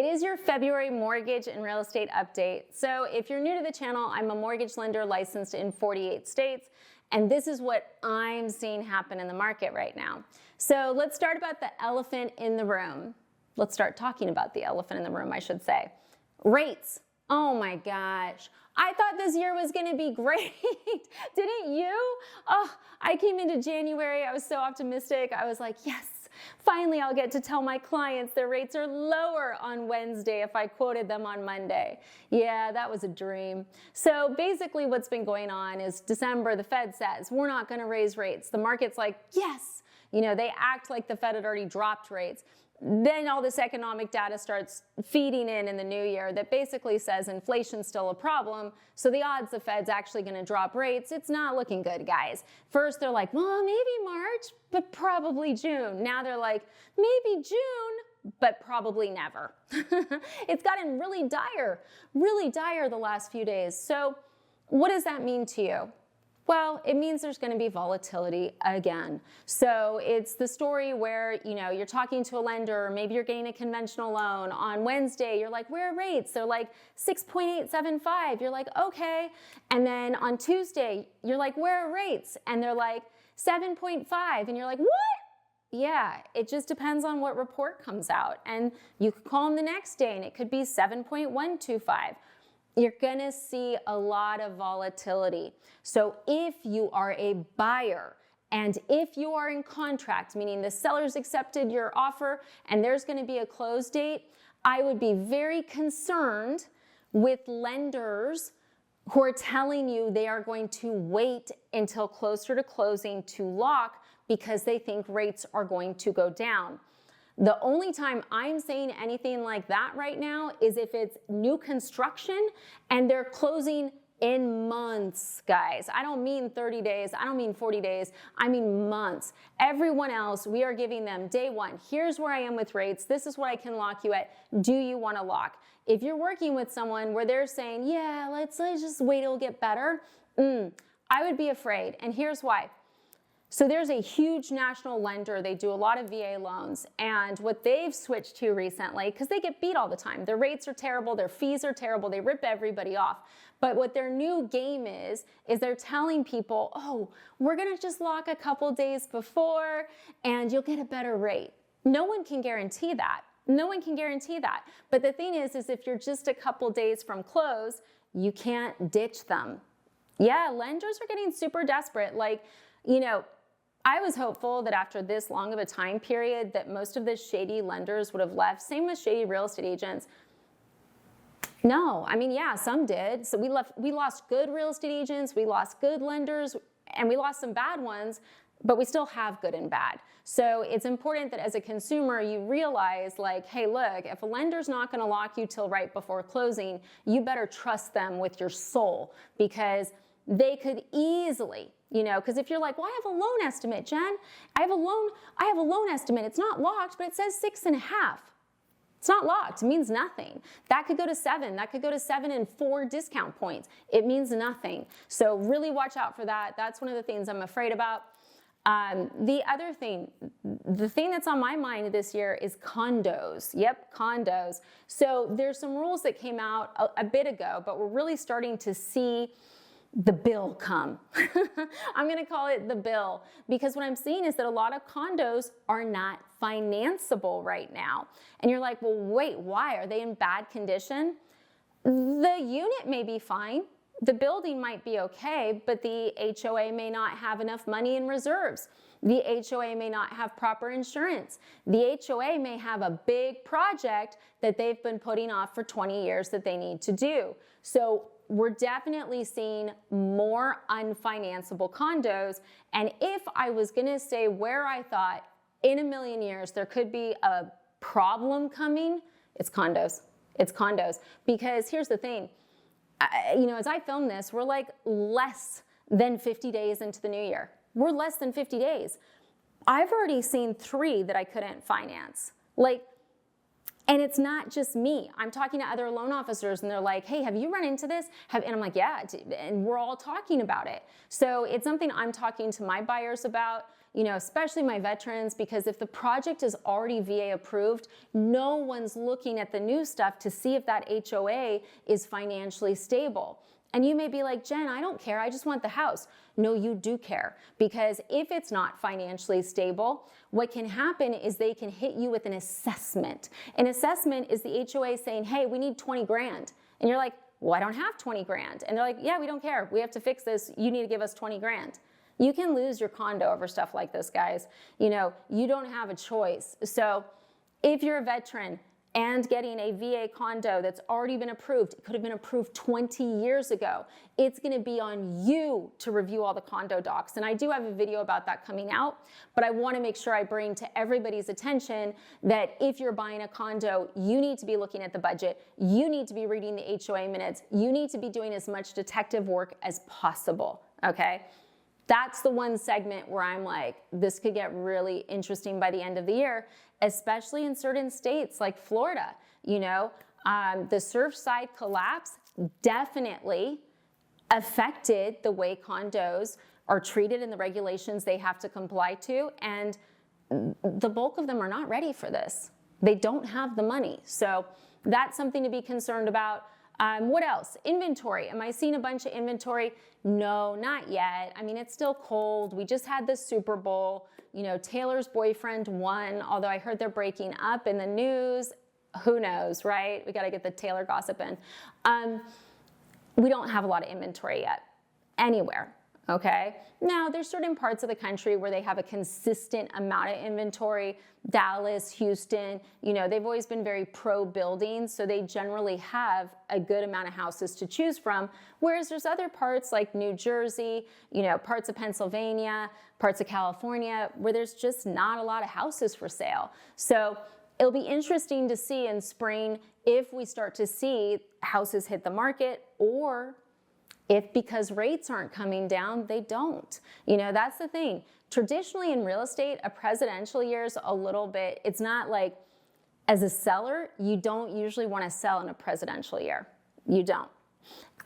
It is your February mortgage and real estate update. So if you're new to the channel, I'm a mortgage lender licensed in 48 states, and this is what I'm seeing happen in the market right now. So let's start about the elephant in the room. Let's start talking about the elephant in the room, I should say. Rates. Oh my gosh. I thought this year was going to be great. Didn't you? Oh, I came into January. I was so optimistic. I was like, yes, finally I'll get to tell my clients their rates are lower on Wednesday if I quoted them on Monday. Yeah, that was a dream. So basically what's been going on is December, the Fed says, we're not going to raise rates. The market's like, yes. You know, they act like the Fed had already dropped rates. Then all this economic data starts feeding in the new year that basically says inflation's still a problem. So the odds the Fed's actually going to drop rates, it's not looking good, guys. First they're like, well, maybe March, but probably June. Now they're like, maybe June, but probably never. It's gotten really dire the last few days. So what does that mean to you? Well, it means there's going to be volatility again. So it's the story where, you know, you're talking to a lender, or maybe you're getting a conventional loan. On Wednesday, you're like, where are rates? They're like 6.875. You're like, okay. And then on Tuesday, you're like, where are rates? And they're like 7.5. And you're like, what? Yeah, it just depends on what report comes out. And you could call them the next day and it could be 7.125. You're gonna see a lot of volatility. So if you are a buyer and if you are in contract, meaning the seller's accepted your offer and there's gonna be a close date, I would be very concerned with lenders who are telling you they are going to wait until closer to closing to lock because they think rates are going to go down. The only time I'm saying anything like that right now is if it's new construction and they're closing in months, guys. I don't mean 30 days. I don't mean 40 days. I mean months. Everyone else, we are giving them day one. Here's where I am with rates. This is what I can lock you at. Do you want to lock? If you're working with someone where they're saying, yeah, let's just wait, it'll get better. I would be afraid. And here's why. So there's a huge national lender. They do a lot of VA loans. And what they've switched to recently, because they get beat all the time. Their rates are terrible. Their fees are terrible. They rip everybody off. But what their new game is they're telling people, oh, we're going to just lock a couple days before and you'll get a better rate. No one can guarantee that. No one can guarantee that. But the thing is if you're just a couple days from close, you can't ditch them. Yeah, lenders are getting super desperate. Like, you know, I was hopeful that after this long of a time period that most of the shady lenders would have left. Same with shady real estate agents. No, I mean, yeah, some did. So we lost good real estate agents, we lost good lenders, and we lost some bad ones, but we still have good and bad. So it's important that as a consumer, you realize like, hey, look, if a lender's not gonna lock you till right before closing, you better trust them with your soul because they could easily, you know, because if you're like, well, I have a loan estimate, Jen. I have a loan estimate. It's not locked, but it says 6.5. It's not locked. It means nothing. That could go to 7. That could go to 7 and 4 discount points. It means nothing. So really watch out for that. That's one of the things I'm afraid about. The other thing, the thing that's on my mind this year is condos. Yep, condos. So there's some rules that came out a bit ago, but we're really starting to see the bill come. I'm going to call it the bill because what I'm seeing is that a lot of condos are not financeable right now. And you're like, well, wait, why? Are they in bad condition? The unit may be fine. The building might be okay, but the HOA may not have enough money in reserves. The HOA may not have proper insurance. The HOA may have a big project that they've been putting off for 20 years that they need to do. So we're definitely seeing more unfinanceable condos. And if I was gonna say where I thought in a million years there could be a problem coming, it's condos. It's condos. Because here's the thing, you know, as I film this, we're like less than 50 days into the new year. We're less than 50 days. I've already seen 3 that I couldn't finance. Like, and it's not just me. I'm talking to other loan officers and they're like, hey, have you run into this? And I'm like, yeah, and we're all talking about it. So it's something I'm talking to my buyers about. especially my veterans, because if the project is already VA approved, no one's looking at the new stuff to see if that HOA is financially stable. And you may be like, Jen, I don't care, I just want the house. No, you do care, because if it's not financially stable, what can happen is they can hit you with an assessment. An assessment is the HOA saying, hey, we need 20 grand. And you're like, well, I don't have 20 grand. And they're like, yeah, we don't care. We have to fix this. You need to give us 20 grand. You can lose your condo over stuff like this, guys. You don't have a choice. So if you're a veteran and getting a VA condo that's already been approved, it could have been approved 20 years ago, it's gonna be on you to review all the condo docs. And I do have a video about that coming out, but I wanna make sure I bring to everybody's attention that if you're buying a condo, you need to be looking at the budget, you need to be reading the HOA minutes, you need to be doing as much detective work as possible, okay? That's the one segment where I'm like, this could get really interesting by the end of the year, especially in certain states like Florida. The Surfside collapse definitely affected the way condos are treated and the regulations they have to comply to. And the bulk of them are not ready for this. They don't have the money. So that's something to be concerned about. What else? Inventory. Am I seeing a bunch of inventory? No, not yet. I mean, it's still cold. We just had the Super Bowl. Taylor's boyfriend won, although I heard they're breaking up in the news. Who knows, right? We got to get the Taylor gossip in. We don't have a lot of inventory yet anywhere. Okay. Now there's certain parts of the country where they have a consistent amount of inventory. Dallas, Houston, they've always been very pro building. So they generally have a good amount of houses to choose from. Whereas there's other parts like New Jersey, parts of Pennsylvania, parts of California, where there's just not a lot of houses for sale. So it'll be interesting to see in spring if we start to see houses hit the market, or if because rates aren't coming down, they don't. That's the thing. Traditionally in real estate, a presidential year is a little bit, it's not like, as a seller, you don't usually want to sell in a presidential year. You don't.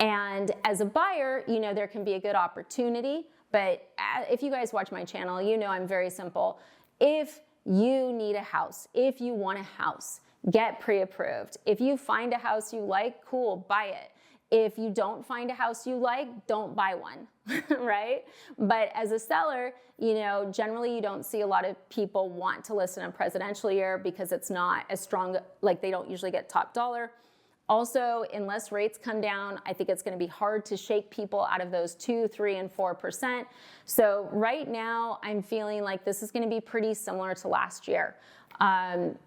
And as a buyer, there can be a good opportunity, but if you guys watch my channel, I'm very simple. If you need a house, if you want a house, get pre-approved. If you find a house you like, cool, buy it. If you don't find a house you like, don't buy one, right? But as a seller, generally you don't see a lot of people want to list in a presidential year because it's not as strong, like they don't usually get top dollar. Also, unless rates come down, I think it's going to be hard to shake people out of those 2%, 3%, and 4%. So right now, I'm feeling like this is going to be pretty similar to last year,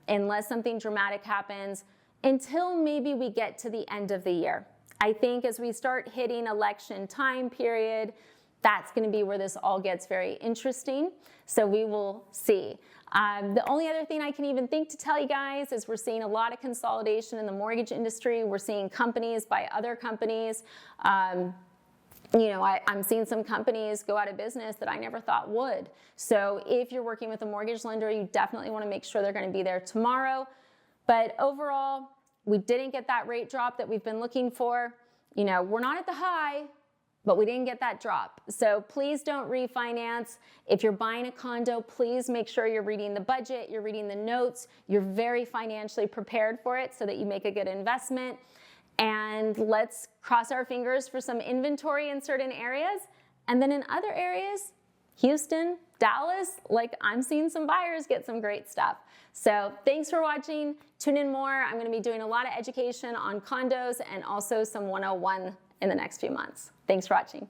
unless something dramatic happens, until maybe we get to the end of the year. I think as we start hitting election time period, that's going to be where this all gets very interesting. So we will see. The only other thing I can even think to tell you guys is we're seeing a lot of consolidation in the mortgage industry. We're seeing companies buy other companies. I'm seeing some companies go out of business that I never thought would. So if you're working with a mortgage lender, you definitely want to make sure they're going to be there tomorrow. But overall, we didn't get that rate drop that we've been looking for. We're not at the high, but we didn't get that drop. So please don't refinance. If you're buying a condo, please make sure you're reading the budget, you're reading the notes, you're very financially prepared for it so that you make a good investment. And let's cross our fingers for some inventory in certain areas. And then in other areas, Houston, Dallas, like I'm seeing some buyers get some great stuff. So thanks for watching. Tune in more. I'm going to be doing a lot of education on condos and also some 101 in the next few months. Thanks for watching.